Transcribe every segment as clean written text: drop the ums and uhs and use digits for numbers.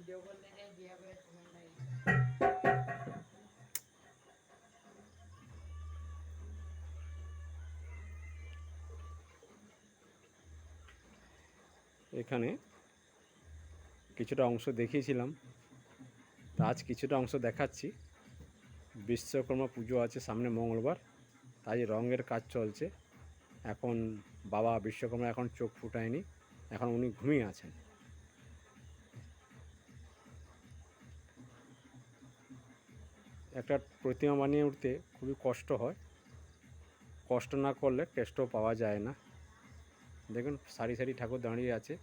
এখানে কিছুটা অংশ দেখিয়েছিলাম, তা আজ কিছুটা অংশ দেখাচ্ছি। বিশ্বকর্মা পুজো আছে সামনে মঙ্গলবার, তাই রঙের কাজ চলছে। এখন বাবা বিশ্বকর্মা এখন চোখ ফুটায়নি, এখন উনি ঘুমিয়ে আছেন। একটা প্রতিমা বানিয়ে উঠতে খুবই কষ্ট হয়, কষ্ট না করলে কেষ্ট পাওয়া যায় না। দেখুন সারি সারি ঠাকুর দাঁড়িয়ে আছে,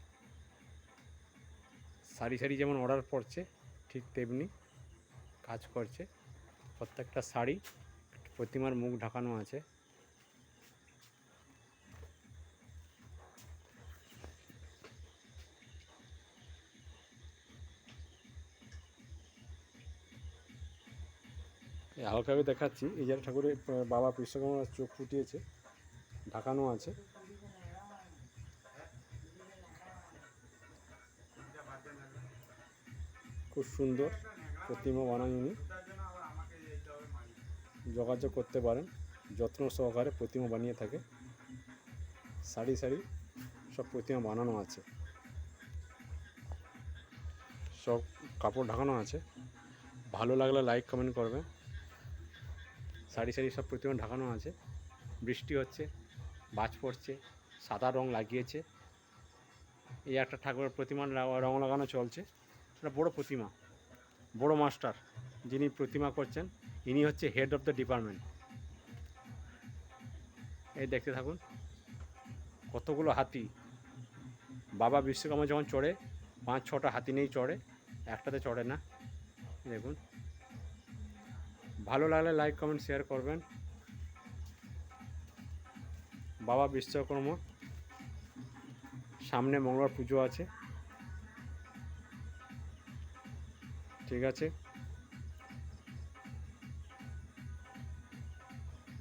সারি সারি যেমন অর্ডার পড়ছে ঠিক তেমনি কাজ করছে। প্রত্যেকটা শাড়ি প্রতিমার মুখ ঢাকানো আছে। হালকাভাবে দেখাচ্ছি, এই যে ঠাকুরের বাবা বিশ্বকর্মার চোখ ফুটিয়েছে, ঢাকানো আছে। খুব সুন্দর প্রতিমা বানান উনি, যোগাযোগ করতে পারেন। যত্ন সহকারে প্রতিমা বানিয়ে থাকে, সারি সারি সব প্রতিমা বানানো আছে, সব কাপড় ঢাকানো আছে। ভালো লাগলে লাইক কমেন্ট করবেন। সারি সারি সব প্রতিমা ঢাকানো আছে। বৃষ্টি হচ্ছে, বাজ পড়ছে, সাদা রং লাগিয়েছে। এই একটা ঠাকুরের প্রতিমার রং লাগানো চলছে। এটা বড় প্রতিমা, বড় মাস্টার যিনি প্রতিমা করছেন, ইনি হচ্ছে হেড অফ দ্য ডিপার্টমেন্ট। এই দেখতে থাকুন কতগুলো হাতি। বাবা বিশ্বকর্মা যখন চড়ে 5-6টা হাতি নিয়েই চড়ে, একটাতে চড়ে না। দেখুন, ভালো লাগলে লাইক কমেন্ট শেয়ার করবেন। বাবা বিশ্বকর্মা সামনে মঙ্গলবার পুজো আছে। ঠিক আছে,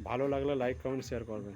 ভালো লাগলে লাইক কমেন্ট শেয়ার করবেন।